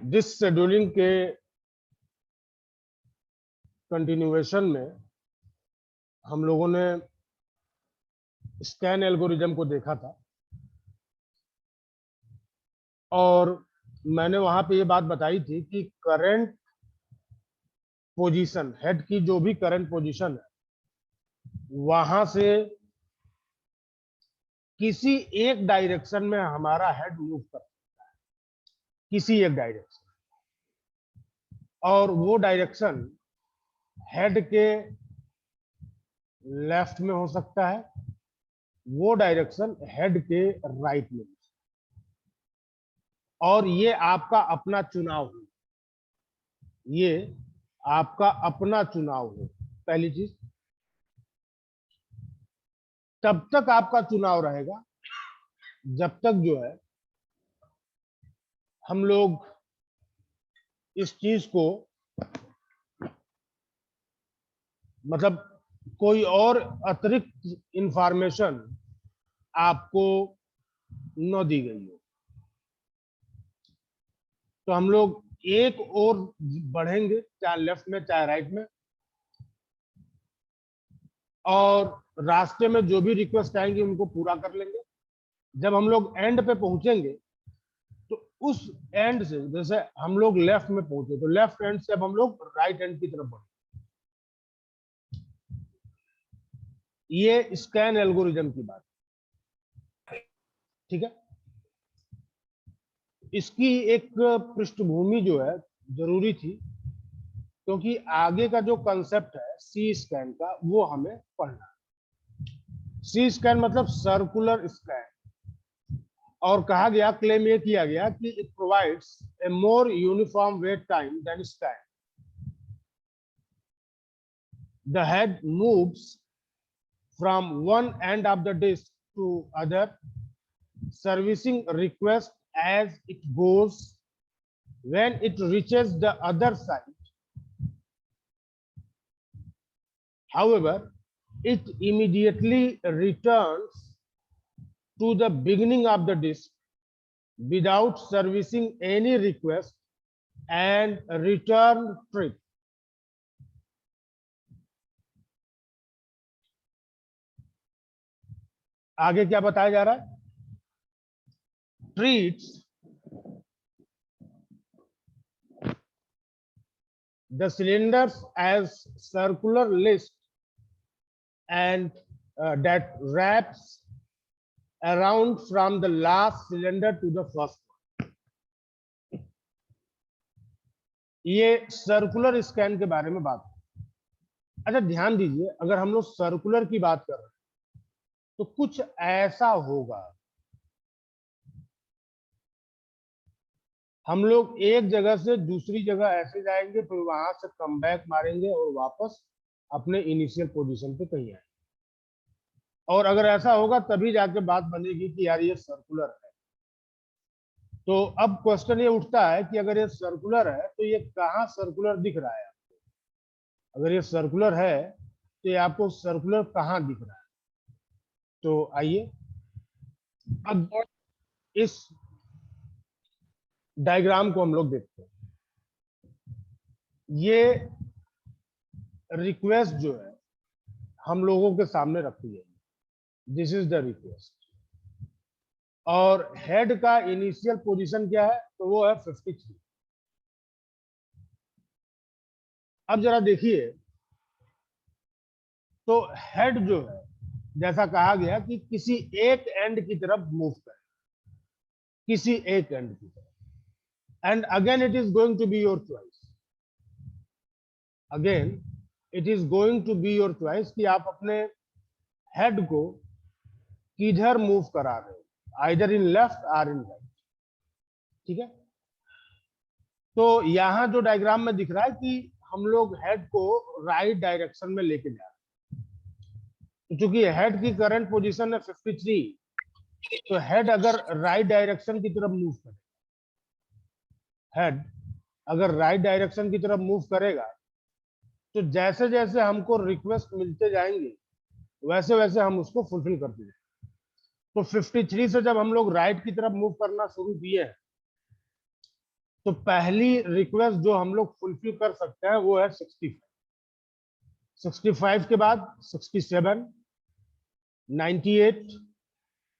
जिस शेड्यूलिंग के कंटिन्यूएशन में हम लोगों ने स्कैन एल्गोरिदम को देखा था, और मैंने वहां पे ये बात बताई थी कि करंट पोजीशन, हेड की जो भी करंट पोजीशन है, वहां से किसी एक डायरेक्शन में हमारा हेड मूव कर सकता है, किसी एक डायरेक्शन, और वो डायरेक्शन हेड के लेफ्ट में हो सकता है, वो डायरेक्शन हेड के राइट में, और ये आपका अपना चुनाव हो, ये आपका अपना चुनाव हो। पहली चीज, तब तक आपका चुनाव रहेगा जब तक जो है हम लोग इस चीज को, मतलब कोई और अतिरिक्त इंफॉर्मेशन आपको न दी गई हो, तो हम लोग एक और बढ़ेंगे, चाहे लेफ्ट में चाहे राइट में, और रास्ते में जो भी रिक्वेस्ट आएंगी उनको पूरा कर लेंगे। जब हम लोग एंड पे पहुंचेंगे तो उस एंड से, जैसे हम लोग लेफ्ट में पहुंचे तो लेफ्ट एंड से अब हम लोग राइट एंड की तरफ बढ़े। ये स्कैन एल्गोरिदम की बात, ठीक है। इसकी एक पृष्ठभूमि जो है जरूरी थी, क्योंकि आगे का जो कंसेप्ट है सी स्कैन का वो हमें पढ़ना है। सी स्कैन मतलब सर्कुलर स्कैन, और कहा गया, क्लेम ये किया गया कि it provides a more uniform wait time than scan. The head moves from one end of the disk to other, servicing request as it goes. When it reaches the other side, however, it immediately returns to the beginning of the disk without servicing any request and return trip. आगे क्या बताया जा रहा है? Treats the cylinders as circular list and that wraps around from the last cylinder to the first one. ये circular scan के बारे में बात। अच्छा ध्यान दीजिए, अगर हम लोग सर्कुलर की बात कर रहे हैं तो कुछ ऐसा होगा, हम लोग एक जगह से दूसरी जगह ऐसे जाएंगे, फिर वहां से कम बैक मारेंगे और वापस अपने इनिशियल पोजीशन पे कहीं आएंगे, और अगर ऐसा होगा तभी जाके बात बनेगी कि यार ये सर्कुलर है। तो अब क्वेश्चन ये उठता है कि अगर ये सर्कुलर है तो ये कहाँ सर्कुलर दिख रहा है आपको? अगर ये सर्कुलर है तो ये आपको सर्कुलर कहाँ दिख रहा है? तो आइए अब इस डायग्राम को हम लोग देखते हैं। ये रिक्वेस्ट जो है हम लोगों के सामने रखी है, दिस इज द रिक्वेस्ट, और हेड का इनिशियल पोजीशन क्या है? तो वो है 53। अब जरा देखिए, तो हेड जो है, जैसा कहा गया कि किसी एक एंड की तरफ मूव करे, किसी एक एंड की तरफ, and again it is going to be your choice, again it is going to be your choice कि आप अपने हेड को किधर मूव करा रहे हो, आइदर इन लेफ्ट और इन राइट, ठीक है। तो यहां जो डायग्राम में दिख रहा है कि हम लोग हेड को राइट डायरेक्शन में लेके जा रहे हैं, क्योंकि हेड की करंट पोजीशन है 53, तो हेड अगर राइट डायरेक्शन की तरफ मूव करे, हेड अगर राइट डायरेक्शन की तरफ मूव करेगा, तो जैसे जैसे हमको रिक्वेस्ट मिलते जाएंगे वैसे वैसे हम उसको फुलफिल करते जाएंगे। तो 53 से जब हम लोग राइट की तरफ मूव करना शुरू किए हैं, तो पहली रिक्वेस्ट जो हम लोग फुलफिल कर सकते हैं वो है 65। 65 के बाद 67, 98,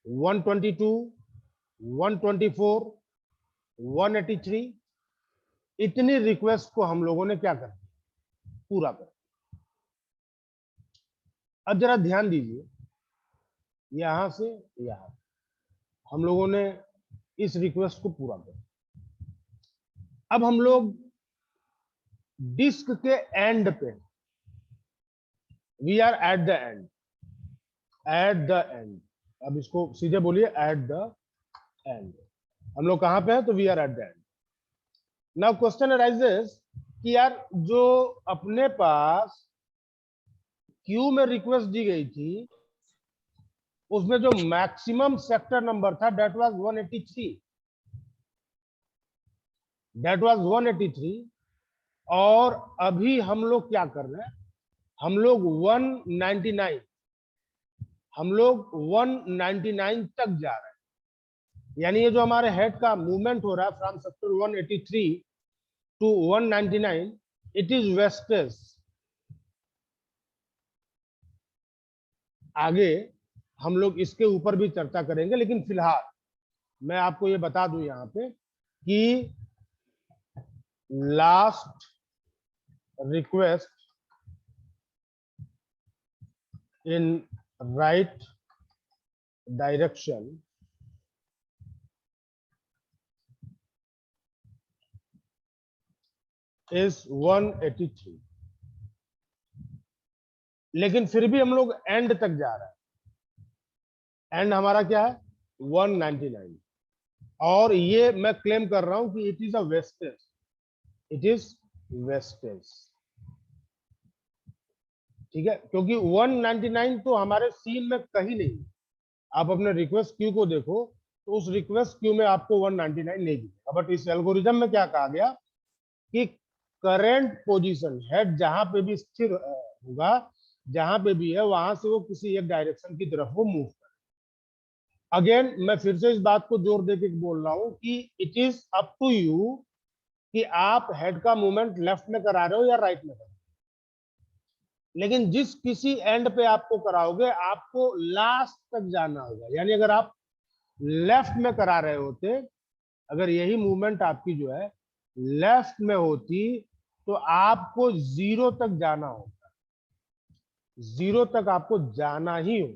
122, 124, 183, इतनी रिक्वेस्ट को हम लोगों ने क्या कर दिया, पूरा कर। अब जरा ध्यान दीजिए, यहां से यहां हम लोगों ने इस रिक्वेस्ट को पूरा कर। अब हम लोग डिस्क के एंड पे, we are at the end, at the end. अब इसको सीधे बोलिए, एट द एंड। हम लोग कहां पे हैं, तो we are at the end. Now question arises कि यार जो अपने पास क्यू में रिक्वेस्ट दी गई थी उसमें जो मैक्सिमम सेक्टर नंबर था दैट वाज 183, दैट वाज 183। और अभी हम लोग क्या कर रहे हैं, हम लोग 199, हम लोग 199 तक जा रहे हैं। यानी ये जो हमारे हेड का मूवमेंट हो रहा है from sector 183 to 199, it is wastage. आगे हम लोग इसके ऊपर भी चर्चा करेंगे, लेकिन फिलहाल मैं आपको ये बता दूं यहाँ पे कि last request in right direction is 183। लेकिन फिर भी हम लोग एंड तक जा रहे हैं। एंड हमारा क्या है, 199। और ये मैं क्लेम कर रहा हूं कि it is a wastage, it is wastage. ठीक है, क्योंकि 199 तो हमारे सीन में कहीं नहीं। आप अपने रिक्वेस्ट क्यू को देखो तो उस रिक्वेस्ट क्यू में आपको 199 नहीं दिखेगा। बट इस एल्गोरिथम में क्या कहा गया कि करंट पोजीशन हेड जहां पे भी स्थिर होगा, जहां पे भी है वहां से वो किसी एक डायरेक्शन की तरफ वो मूव करे। अगेन मैं फिर से इस बात को जोर देके बोल रहा हूं कि it is up to you कि आप हेड का मूवमेंट लेफ्ट में करा रहे हो या राइट में करा रहे हो। लेकिन जिस किसी एंड पे आपको कराओगे आपको लास्ट तक जाना होगा। यानी अगर आप लेफ्ट में करा रहे होते, अगर यही मूवमेंट आपकी जो है लेफ्ट में होती तो आपको जीरो तक जाना होगा, जीरो तक आपको जाना ही हो।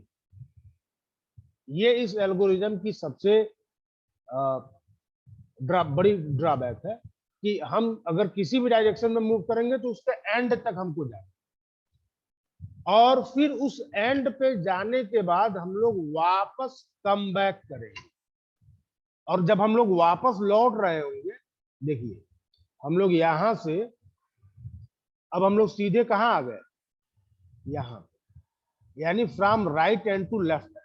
ये इस एल्गोरिथम की सबसे बड़ी ड्रॉबैक है कि हम अगर किसी भी डायरेक्शन में मूव करेंगे तो उसके एंड तक हमको जाना, और फिर उस एंड पे जाने के बाद हम लोग वापस कम बैक करेंगे। और जब हम लोग वापस लौट रहे होंगे, देखिए हम लोग यहां से अब हम लोग सीधे कहां आ गए, यहां। यानी from right end to left,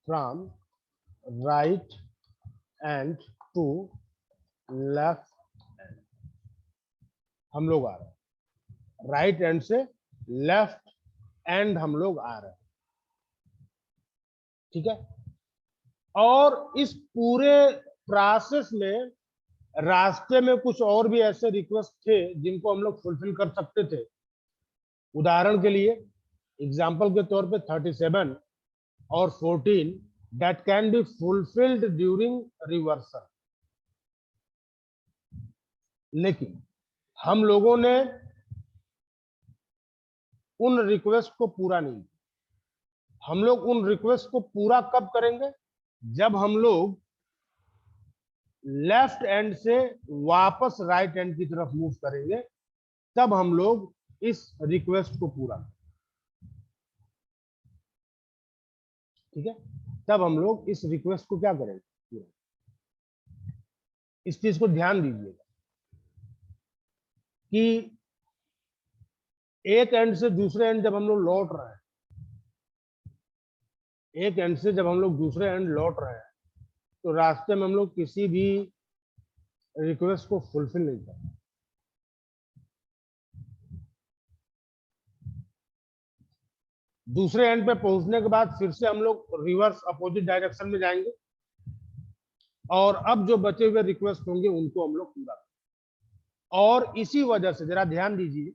from right end to left end हम लोग आ रहे हैं। राइट एंड से लेफ्ट एंड हम लोग आ रहे हैं। ठीक है, और इस पूरे प्रोसेस में रास्ते में कुछ और भी ऐसे रिक्वेस्ट थे जिनको हम लोग फुलफिल कर सकते थे। उदाहरण के लिए एग्जांपल के तौर पे 37 और 14 that can be fulfilled during reversal. लेकिन हम लोगों ने उन रिक्वेस्ट को पूरा नहीं किया। हम लोग उन रिक्वेस्ट को पूरा कब करेंगे, जब हम लोग लेफ्ट एंड से वापस राइट एंड की तरफ मूव करेंगे, तब हम लोग इस रिक्वेस्ट को पूरा, ठीक है, तब हम लोग इस रिक्वेस्ट को क्या करेंगे। इस चीज को ध्यान दीजिएगा कि एक एंड से दूसरे एंड जब हम लोग लौट रहे हैं, एक एंड से जब हम लोग दूसरे एंड लौट रहे हैं, तो रास्ते में हम लोग किसी भी रिक्वेस्ट को फुलफिल नहीं करते। दूसरे एंड पे पहुंचने के बाद फिर से हम लोग रिवर्स अपोजिट डायरेक्शन में जाएंगे। और अब जो बचे हुए रिक्वेस्ट होंगे उनको हम लोग पूरा करेंगे। और इसी वजह से जरा ध्यान दीजिए,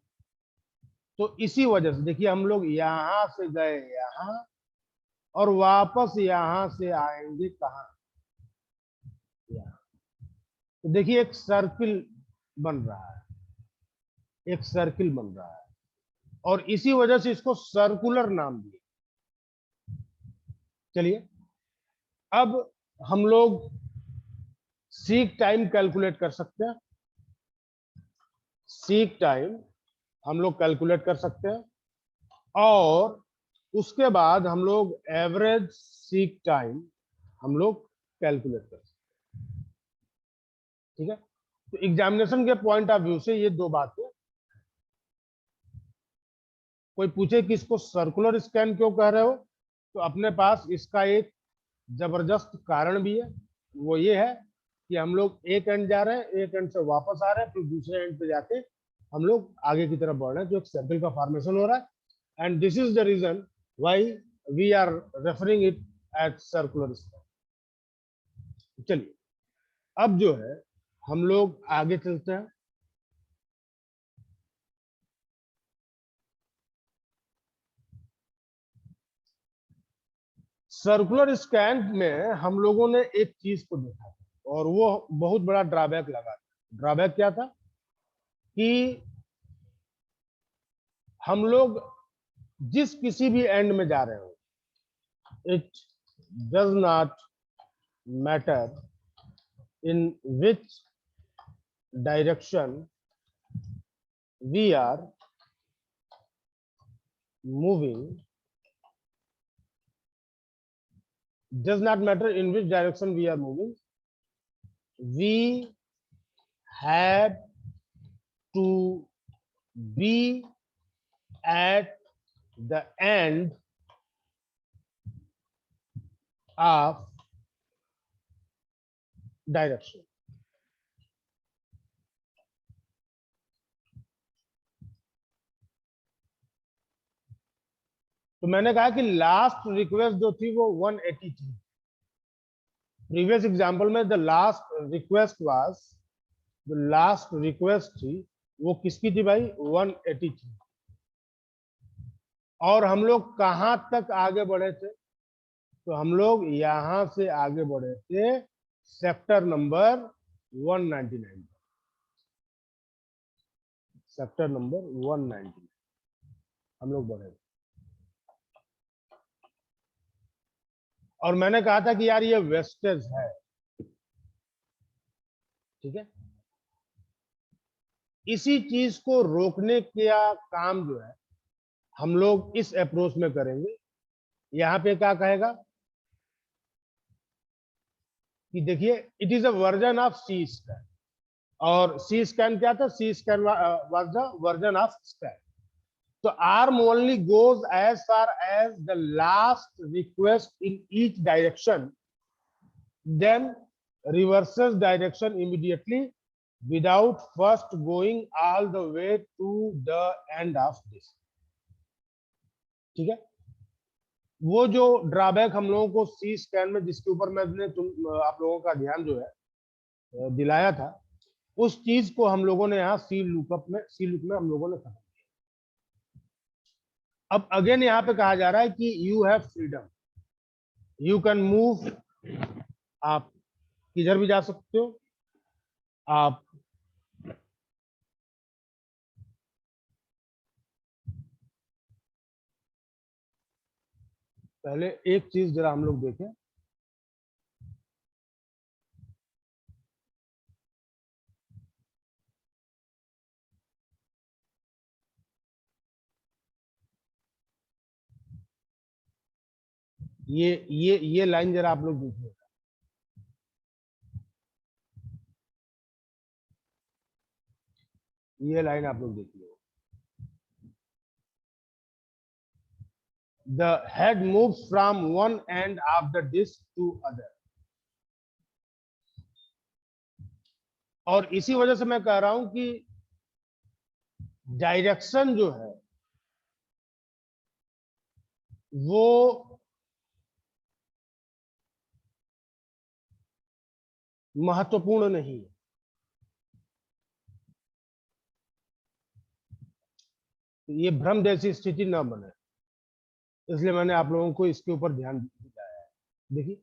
तो इसी वजह से देखिए हम लोग यहां से गए यहां और वापस यहां से आएंगे कहां, यहाँ। तो देखिए एक सर्किल बन रहा है, एक सर्किल बन रहा है, और इसी वजह से इसको सर्कुलर नाम दिया। चलिए अब हम लोग सीक टाइम कैलकुलेट कर सकते हैं। सीक टाइम हम लोग कैलकुलेट कर सकते हैं, और उसके बाद हम लोग एवरेज सीक टाइम हम लोग कैलकुलेट कर सकते हैं। ठीक है, तो एग्जामिनेशन के पॉइंट ऑफ व्यू से ये दो बातें। कोई पूछे कि इसको सर्कुलर स्कैन क्यों कह रहे हो, तो अपने पास इसका एक जबरदस्त कारण भी है। वो ये है कि हम लोग एक एंड जा रहे हैं, एक एंड से वापस आ रहे हैं, फिर दूसरे एंड पे जाके हम लोग आगे की तरफ बढ़ रहे हैं, जो एक सर्कल का फॉर्मेशन हो रहा है। And this is the reason why we are referring it at circular scan. चलिए अब जो है हम लोग आगे चलते हैं। सर्कुलर स्कैन में हम लोगों ने एक चीज को देखा था, और वो बहुत बड़ा ड्रॉबैक लगा। ड्रॉबैक क्या था कि हम लोग जिस किसी भी एंड में जा रहे हो, it does not matter in which direction we are moving, does not matter in which direction we are moving, we have to be at the end of direction. तो मैंने कहा कि लास्ट रिक्वेस्ट जो थी वो 180 थी। प्रीवियस एग्जांपल में the last request was, जो लास्ट रिक्वेस्ट थी वो किसकी थी भाई, 180 थी। और हम लोग कहां तक आगे बढ़े थे, तो हम लोग यहां से आगे बढ़े थे सेक्टर नंबर 199, सेक्टर नंबर 199 हम लोग बढ़े थे। और मैंने कहा था कि यार ये वेस्टेज है, ठीक है। इसी चीज को रोकने का काम जो है हम लोग इस अप्रोच में करेंगे। यहाँ पे क्या कहेगा कि देखिए it is a version of C scan, और सी स्कैन क्या था, C scan was the version of scan. तो arm only goes as far as the last request in each direction, then reverses direction immediately without first going all the way to the end of this। ठीक है, वो जो drawback हम लोगों को सी scan में, जिसके ऊपर मैंने आप लोगों का ध्यान जो है दिलाया था, उस चीज को हम लोगों ने यहाँ सी लुकअप में, सी लुक में हम लोगों ने खत्म किया। अब अगेन यहाँ पे कहा जा रहा है कि you have freedom, you can move, आप किधर भी जा सकते हो। आप पहले एक चीज जरा हम लोग देखें, ये लाइन जरा आप लोग देखिए। ये लाइन आप लोग देखिए, the head moves from one end of the disc to other। और इसी वजह से मैं कह रहा हूं कि डायरेक्शन जो है वो महत्वपूर्ण नहीं है। ये भ्रम जैसी स्थिति न बने, इसलिए मैंने आप लोगों को इसके ऊपर ध्यान दिलाया है। देखिए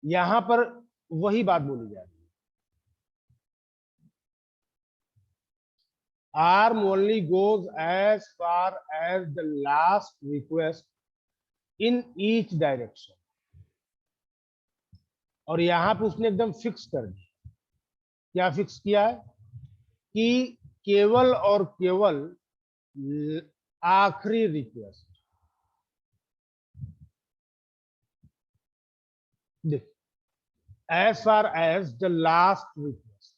यहां पर वही बात बोली जा रही है, arm only goes as far as the last request in each direction। और यहां पे उसने एकदम फिक्स कर दिया। क्या फिक्स किया है कि केवल और केवल आखिरी रिक्वेस्ट। देख, as far as the last request,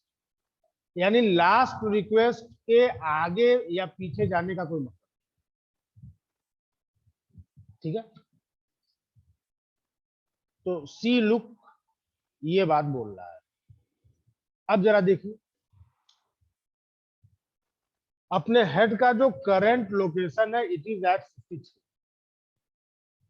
यानी लास्ट रिक्वेस्ट के आगे या पीछे जाने का कोई मतलब। ठीक है, तो सी लुक ये बात बोल रहा है। अब जरा देखिए, अपने हेड का जो करंट लोकेशन है इट इज एट 53,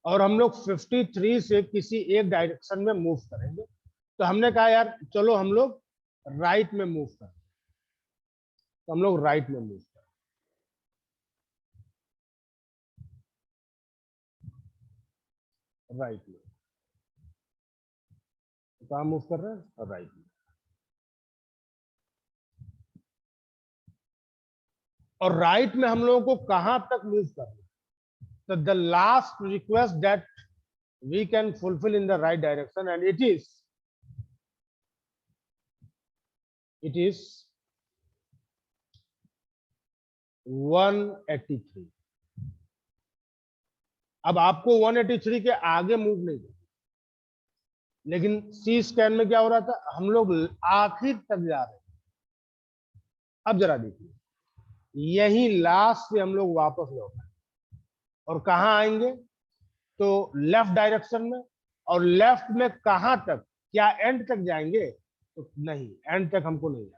और हम लोग 53 से किसी एक डायरेक्शन में मूव करेंगे। तो हमने कहा यार चलो हम लोग राइट में मूव करें, तो हम लोग राइट में मूव करें। राइट में कहाँ मूव कर रहे हैं? राइट में। और राइट में हम लोगों को कहां तक मूव करना है? तो the last request that we can fulfil in the right direction, and it is 183। अब आपको 183 के आगे मूव नहीं करना, लेकिन सी स्कैन में क्या हो रहा था, हम लोग आखिर तक जा रहे हैं। अब जरा देखिए, यही लास्ट से हम लोग वापस लौट आए और कहां आएंगे? तो लेफ्ट डायरेक्शन में। और लेफ्ट में कहां तक? क्या एंड तक जाएंगे? तो नहीं, एंड तक हमको नहीं जाना।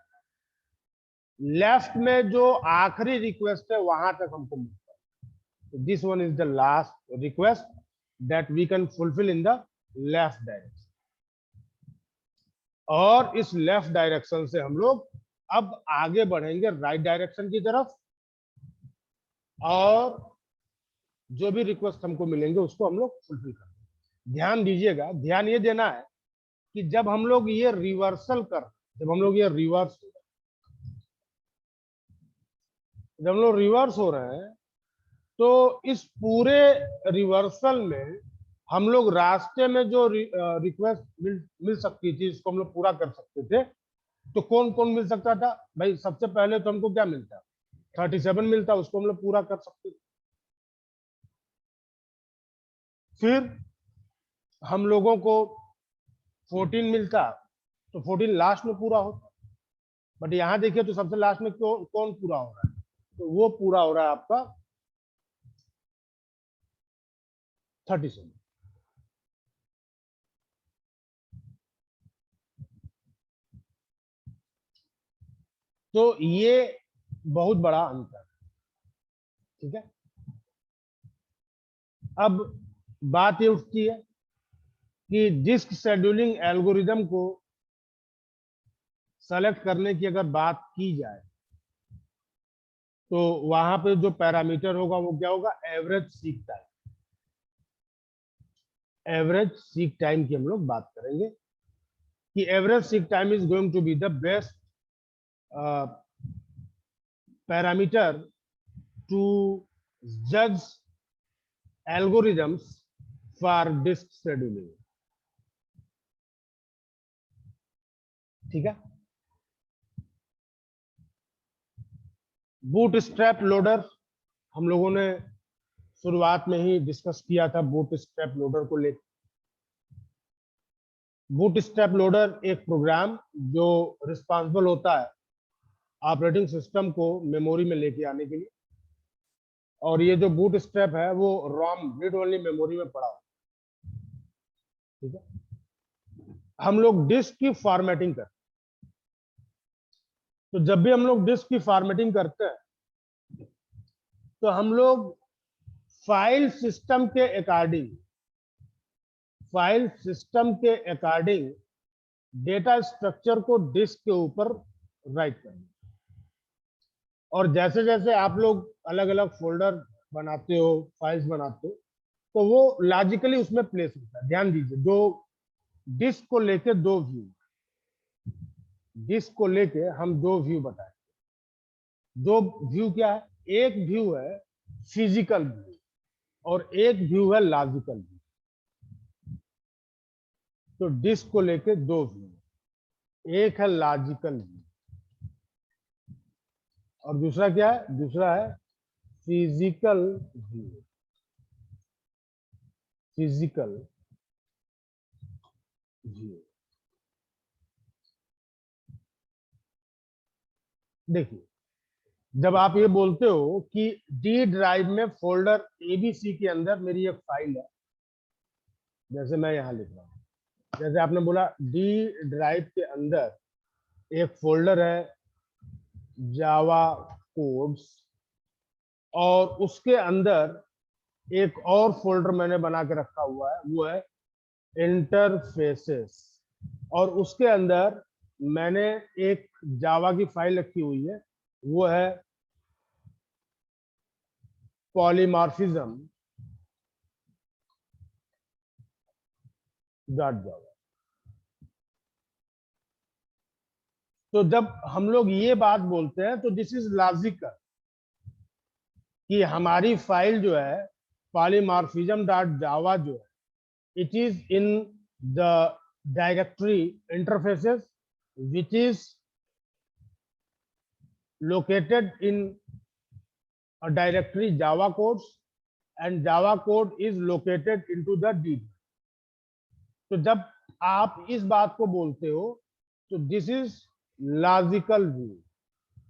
लेफ्ट में जो आखिरी रिक्वेस्ट है वहां तक हमको मूव करना। This one is the last request that we can fulfil in the left direction. और इस लेफ्ट डायरेक्शन से हम लोग अब आगे बढ़ेंगे राइट डायरेक्शन की तरफ, और जो भी रिक्वेस्ट हमको मिलेंगे उसको हम लोग फुलफिल करेंगे। ध्यान दीजिएगा, ध्यान ये देना है कि जब हम लोग ये रिवर्सल कर, जब हम लोग ये रिवर्स, जब हम लोग रिवर्स हो रहे हैं, तो इस पूरे रिवर्सल में हम लोग रास्ते में जो रिक्वेस्ट मिल सकती थी, इसको हम लोग पूरा कर सकते थे। तो कौन कौन मिल सकता था भाई? सबसे पहले तो हमको क्या मिलता? 37 मिलता, उसको हम लोग पूरा कर सकते थे। फिर हम लोगों को 14 मिलता, तो 14 लास्ट में पूरा होता। बट यहां देखिए तो सबसे लास्ट में कौन पूरा हो रहा है? तो वो पूरा हो रहा है आपका 37। तो ये बहुत बड़ा अंतर है। ठीक है, अब बात ये उठती है कि डिस्क शेड्यूलिंग एल्गोरिदम को सेलेक्ट करने की अगर बात की जाए, तो वहां पे जो पैरामीटर होगा वो क्या होगा? Average seek time. Average seek time की हम लोग बात करेंगे कि average seek time is going to be the best parameter to जज एल्गोरिदम्स फॉर डिस्क शेड्यूलिंग। ठीक है, बूटस्ट्रैप लोडर हम लोगों ने शुरुआत में ही डिस्कस किया था। बूटस्ट्रैप लोडर को लेकर, बूटस्ट्रैप लोडर एक प्रोग्राम जो रिस्पॉन्सिबल होता है ऑपरेटिंग सिस्टम को मेमोरी में लेके आने के लिए। और ये जो बूटस्ट्रैप है वो रॉम रीड ओनली मेमोरी में पड़ा हुआ। ठीक है, हम लोग डिस्क की फॉर्मेटिंग करते हैं। तो जब भी हम लोग डिस्क की फॉर्मेटिंग करते हैं, तो हम लोग फाइल सिस्टम के अकॉर्डिंग डेटा स्ट्रक्चर को डिस्क के ऊपर राइट करना। और जैसे जैसे आप लोग अलग अलग फोल्डर बनाते हो, फाइल्स बनाते हो, तो वो लॉजिकली उसमें प्लेस होता है। ध्यान दीजिए, जो डिस्क को लेके दो व्यू, डिस्क को लेके हम दो व्यू बताए। दो व्यू क्या है? एक व्यू है फिजिकल व्यू और एक व्यू है लॉजिकल व्यू। तो डिस्क को लेके दो व्यू, एक है लॉजिकल व्यू और दूसरा क्या है? दूसरा है फिजिकल व्यू। फिजिकल व्यू, देखिए, जब आप ये बोलते हो कि डी ड्राइव में फोल्डर एबीसी के अंदर मेरी एक फाइल है, जैसे मैं यहां लिख रहा हूं, जैसे आपने बोला डी ड्राइव के अंदर एक फोल्डर है जावा कोड्स, और उसके अंदर एक और फोल्डर मैंने बना के रखा हुआ है, वो है इंटरफेसेस, और उसके अंदर मैंने एक जावा की फाइल रखी हुई है, वो है पॉलीमॉर्फिज्म डॉट जावा। तो जब हम लोग ये बात बोलते हैं तो दिस इज लॉजिकल कि हमारी फाइल जो है पॉलीमॉर्फिज्म डॉट जावा जो है, it is in the directory interfaces which is located in a directory java codes, and java code is located into the D। तो जब आप इस बात को बोलते हो तो this is logical view,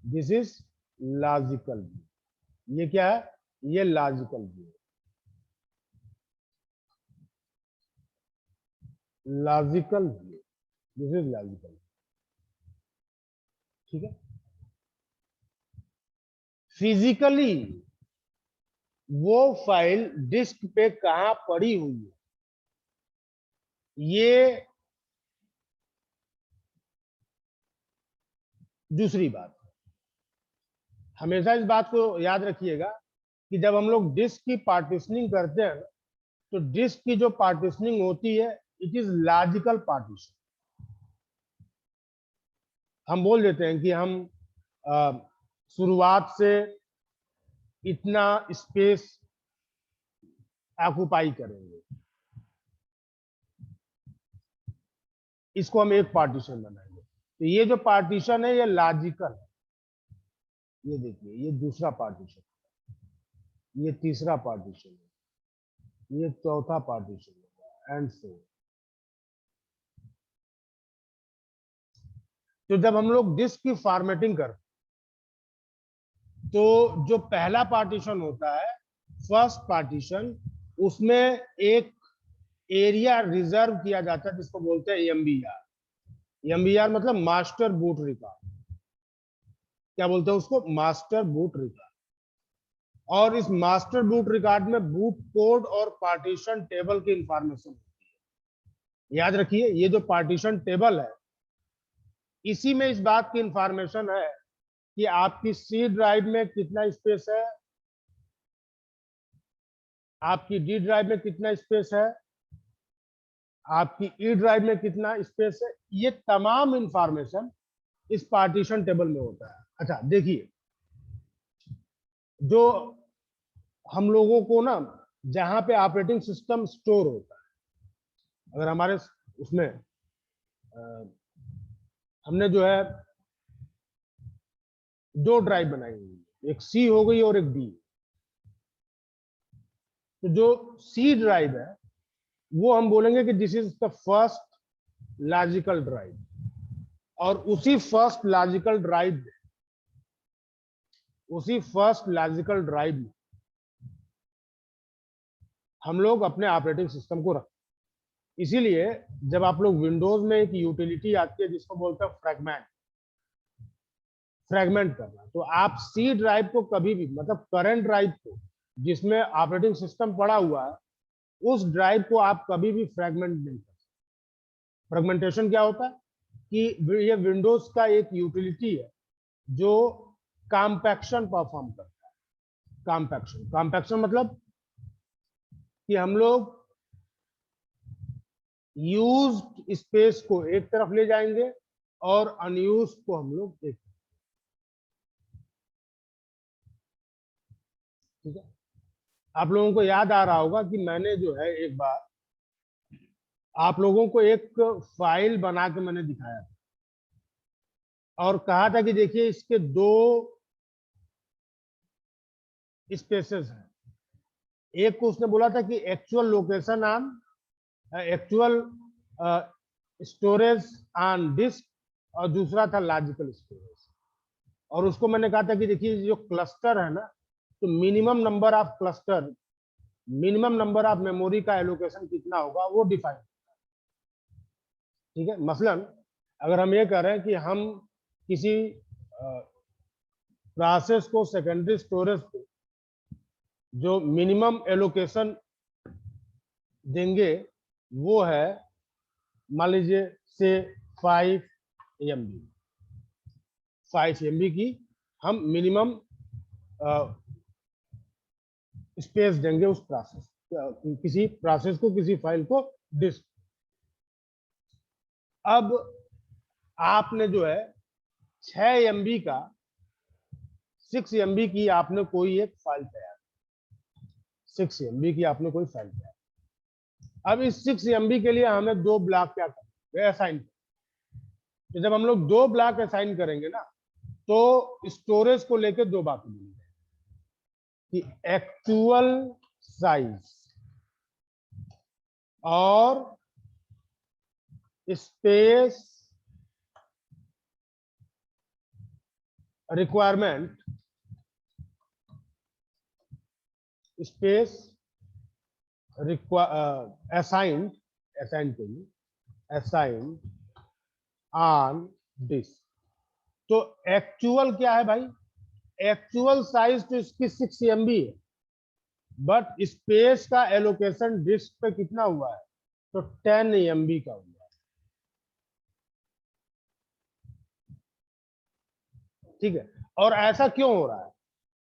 this is logical view. ये क्या है? ये logical view, logical view, this is logical. ठीक है। फिजिकली वो फाइल डिस्क पे कहां पड़ी हुई है, ये दूसरी बात। हमेशा इस बात को याद रखिएगा कि जब हम लोग डिस्क की पार्टीशनिंग करते हैं तो डिस्क की जो पार्टीशनिंग होती है, इट इज लॉजिकल पार्टीशन। हम बोल देते हैं कि हम शुरुआत से इतना स्पेस ऑक्युपाई करेंगे, इसको हम एक पार्टीशन बनाएंगे। तो ये जो पार्टीशन है ये लॉजिकल है। ये देखिए, ये दूसरा पार्टीशन, ये तीसरा पार्टीशन है, ये चौथा पार्टीशन है, एंड सो। तो जब हम लोग डिस्क की फॉर्मेटिंग करते तो जो पहला पार्टीशन होता है, फर्स्ट पार्टीशन, उसमें एक एरिया रिजर्व किया जाता है जिसको बोलते हैं एमबीआर। एमबीआर मतलब मास्टर बूट रिकॉर्ड। क्या बोलते हैं उसको? Master boot record. और इस मास्टर बूट रिकॉर्ड में बूट कोड और पार्टीशन टेबल की इंफॉर्मेशन होती है। याद रखिए, ये जो पार्टीशन टेबल है, इसी में इस बात की इंफॉर्मेशन है कि आपकी सी ड्राइव में कितना स्पेस है, आपकी डी ड्राइव में कितना स्पेस है, आपकी ई ड्राइव में कितना स्पेस है। ये तमाम इंफॉर्मेशन इस पार्टीशन टेबल में होता है। अच्छा देखिए, जो हम लोगों को ना, जहां पे ऑपरेटिंग सिस्टम स्टोर होता है, अगर हमारे उसमें हमने जो है दो ड्राइव बनाई हुई है, एक सी हो गई और एक डी। तो जो सी ड्राइव है वो हम बोलेंगे कि this is the first logical drive, और उसी फर्स्ट लॉजिकल ड्राइव में हम लोग अपने ऑपरेटिंग सिस्टम को रखते हैं। इसीलिए जब आप लोग विंडोज में एक यूटिलिटी आती है जिसको बोलते हैं फ्रैगमेंट करना, तो आप सी ड्राइव को कभी भी, मतलब करंट ड्राइव को जिसमें ऑपरेटिंग सिस्टम पड़ा हुआ है, उस ड्राइव को आप कभी भी फ्रैगमेंट नहीं कर सकते। फ्रैगमेंटेशन क्या होता है? कि ये विंडोज का एक यूटिलिटी है जो कॉम्पैक्शन परफॉर्म करता है। कॉम्पैक्शन मतलब कि हम लोग यूज्ड स्पेस को एक तरफ ले जाएंगे और अनयूज को हम लोग एक। ठीक है, आप लोगों को याद आ रहा होगा कि मैंने जो है एक बार आप लोगों को एक फाइल बना के मैंने दिखाया था और कहा था कि देखिए इसके दो स्पेसेस हैं। एक को उसने बोला था कि actual location on actual storage on disk और दूसरा था लॉजिकल स्टोरेज। और उसको मैंने कहा था कि देखिए जो क्लस्टर है ना, तो मिनिमम नंबर ऑफ मेमोरी का एलोकेशन कितना होगा वो डिफाइन। ठीक है, मसलन अगर हम ये कह रहे हैं कि हम किसी प्रोसेस को सेकेंडरी स्टोरेज को जो मिनिमम एलोकेशन देंगे वो है मान लीजिए से 5 MB की हम मिनिमम स्पेस देंगे उस प्रोसेस किसी प्रोसेस को किसी फाइल को डिस्क। अब आपने जो है 6 MB का 6 MB की आपने कोई एक फाइल तैयार 6 MB की आपने कोई फाइल तैयार। अब इस 6 MB के लिए हमें दो ब्लॉक क्या करेंगे असाइन। तो जब हम लोग दो ब्लॉक असाइन करेंगे ना तो स्टोरेज को लेकर दो बातें मिलेंगी कि एक्चुअल साइज और space requirement space assigned on disk. तो एक्चुअल क्या है भाई, एक्चुअल साइज तो इसकी 6 MB है बट स्पेस का एलोकेशन डिस्क पे कितना हुआ है तो 10 MB का हुआ है। ठीक है, और ऐसा क्यों हो रहा है,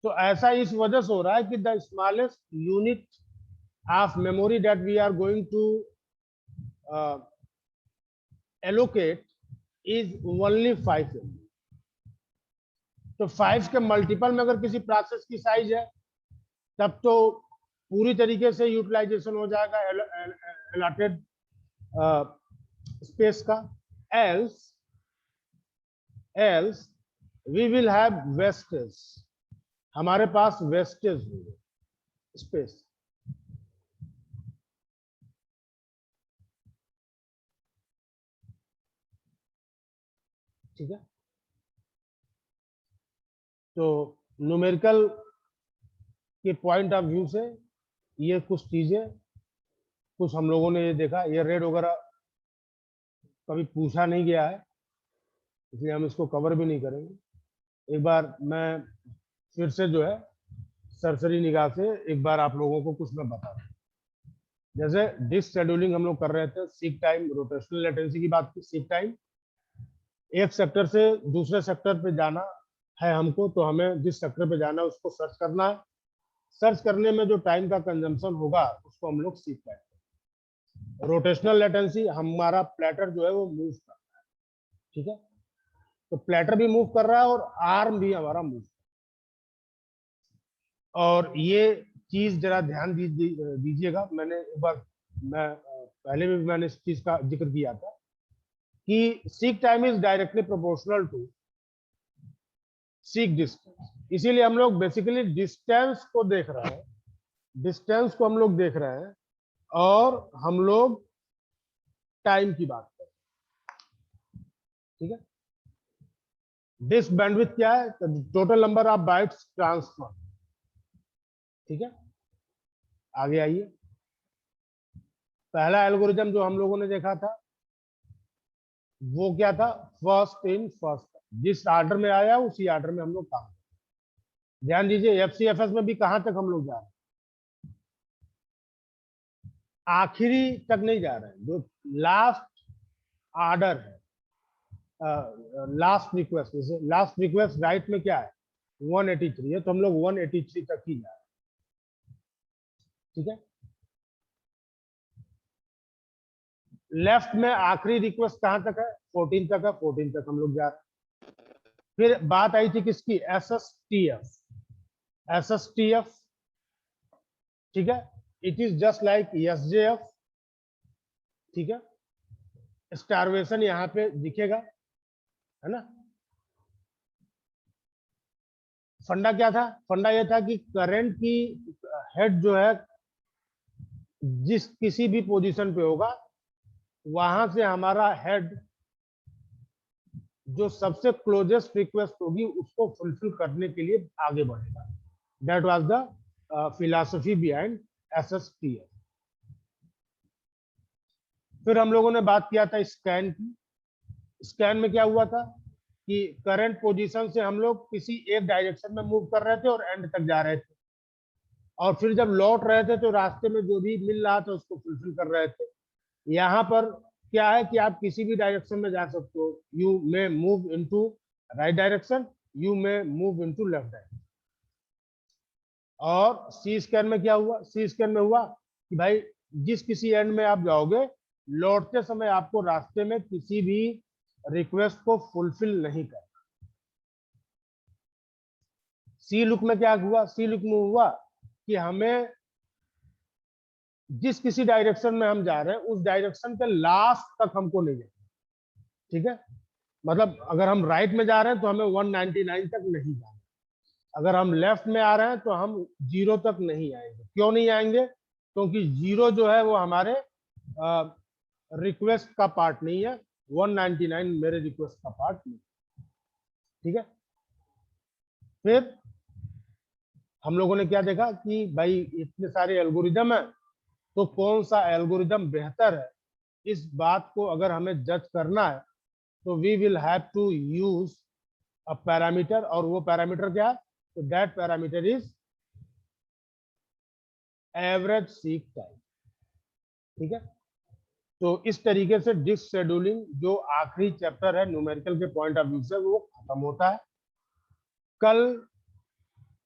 तो ऐसा इस वजह से हो रहा है कि the smallest unit of memory that we are going to allocate is only 5 MB। तो 5 के मल्टीपल में अगर किसी प्रोसेस की साइज है तब तो पूरी तरीके से यूटिलाइजेशन हो जाएगा अलॉटेड स्पेस का। Else we will have wastage, हमारे पास वेस्टेज होगा स्पेस। ठीक है, तो न्यूमेरिकल के पॉइंट ऑफ व्यू से ये कुछ चीजें कुछ हम लोगों ने ये देखा, ये रेड वगैरह कभी पूछा नहीं गया है इसलिए हम इसको कवर भी नहीं करेंगे। एक बार मैं फिर से जो है सरसरी निगाह से एक बार आप लोगों को कुछ मैं बता दूं। जैसे डिस्क शेड्यूलिंग हम लोग कर रहे थे, सीक टाइम रोटेशनल लेटेंसी की बात की। सीक टाइम एक सेक्टर से दूसरे सेक्टर पे जाना है हमको, तो हमें जिस सेक्टर पे जाना है उसको सर्च करना है। सर्च करने में जो टाइम का कंजम्पशन होगा उसको हम लोग सीक टाइम। रोटेशनल लेटेंसी हमारा प्लेटर जो है वो मूव कर रहा है। ठीक है, तो प्लेटर भी मूव कर रहा है और आर्म भी हमारा मूव। और ये चीज जरा ध्यान दीजिएगा, मैंने एक बार मैं पहले भी मैंने इस चीज का जिक्र किया था कि seek time is directly proportional to seek distance. इसीलिए हम लोग बेसिकली डिस्टेंस को देख रहे हैं, डिस्टेंस को हम लोग देख रहे हैं और हम लोग टाइम की बात कर रहे हैं। ठीक है, डिस्क बैंडविड्थ क्या है, total number of bytes transfer. ठीक है, आगे आइए। पहला एल्गोरिथम जो हम लोगों ने देखा था वो क्या था, फर्स्ट इन फर्स्ट। जिस ऑर्डर में आया उसी ऑर्डर में हम लोग काम। ध्यान दीजिए एफसीएफएस में भी कहां तक हम लोग जा रहे हैं, आखिरी तक नहीं जा रहे हैं, जो लास्ट ऑर्डर है लास्ट रिक्वेस्ट, जैसे लास्ट रिक्वेस्ट राइट में क्या है 183 है, तो हम लोग 183 तक ही जा रहे हैं। ठीक है, लेफ्ट में आखिरी रिक्वेस्ट कहां तक है 14 तक है, 14 तक हम लोग जा रहे हैं। फिर बात आई थी किसकी, SSTF, SSTF, ठीक है, it is just like SJF, ठीक है, स्टारवेशन यहाँ पे दिखेगा, है ना। फंडा क्या था, फंडा ये था कि करंट की हेड जो है जिस किसी भी पोजीशन पे होगा वहां से हमारा हेड जो सबसे क्लोजेस्ट रिक्वेस्ट होगी उसको फुलफिल करने के लिए आगे बढ़ेगा। That was the philosophy behind SSTF। फिर हम लोगों ने बात किया था स्कैन की। स्कैन में क्या हुआ था कि करंट पोजीशन से हम लोग किसी एक डायरेक्शन में मूव कर रहे थे और एंड तक जा रहे थे, और फिर जब लौट रहे थे तो रास्ते में जो भी मिल रहा था उसको फुलफिल कर रहे थे। यहाँ पर क्या है कि आप किसी भी डायरेक्शन में जा सकते हो, you may move into right direction, you may move into left direction. और सी स्कैन में क्या हुआ, सी स्कैन में हुआ कि भाई जिस किसी एंड में आप जाओगे लौटते समय आपको रास्ते में किसी भी रिक्वेस्ट को फुलफिल नहीं करना। सी लुक में क्या हुआ, सी लुक में हुआ कि हमें जिस किसी डायरेक्शन में हम जा रहे हैं उस डायरेक्शन के लास्ट तक हमको नहीं जाना। ठीक है, मतलब अगर हम राइट में जा रहे हैं तो हमें 199 तक नहीं जाना, अगर हम लेफ्ट में आ रहे हैं तो हम 0 तक नहीं आएंगे। क्यों नहीं आएंगे, क्योंकि 0 जो है वो हमारे रिक्वेस्ट का पार्ट नहीं है, 199 मेरे रिक्वेस्ट का पार्ट नहीं। ठीक है, फिर हम लोगों ने क्या देखा कि भाई इतने सारे एल्गोरिदम है तो कौन सा एल्गोरिदम बेहतर है, इस बात को अगर हमें जज करना है तो we will have to use a parameter, और वो पैरामीटर क्या है, तो that parameter is average seek time. ठीक है, तो इस तरीके से डिस्क शेड्यूलिंग जो आखिरी चैप्टर है न्यूमेरिकल के पॉइंट ऑफ व्यू से वो खत्म होता है। कल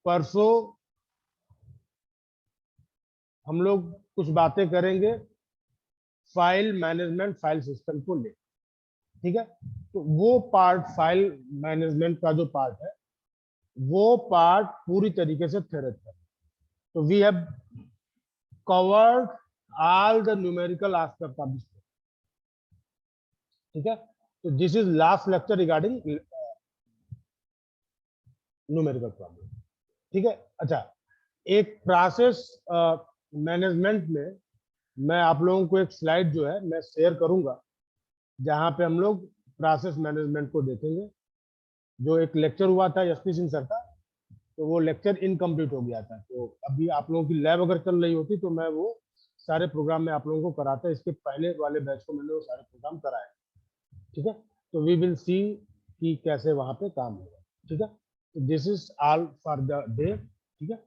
परसों हम लोग कुछ बातें करेंगे फाइल मैनेजमेंट, फाइल सिस्टम को लेकर। ठीक है, तो वो पार्ट फाइल मैनेजमेंट का जो पार्ट है वो पार्ट पूरी तरीके से थ्योरेटिकल। तो we have covered all the numerical aspect of this. ठीक है, तो this is last lecture regarding numerical problem. ठीक है, अच्छा, एक प्रोसेस मैनेजमेंट में मैं आप लोगों को एक स्लाइड जो है मैं शेयर करूंगा जहां पे हम लोग प्रोसेस मैनेजमेंट को देखेंगे। जो एक लेक्चर हुआ था SP सिंह सर का, तो वो लेक्चर इनकम्प्लीट हो गया था, तो अभी आप लोगों की लैब अगर चल रही होती तो मैं वो सारे प्रोग्राम में आप लोगों को कराता। इसके पहले वाले बैच को मैंने वो सारे प्रोग्राम कराए। ठीक है, तो वी विल सी कि कैसे वहां पे काम होगा। ठीक है, तो this is all for the day. ठीक है।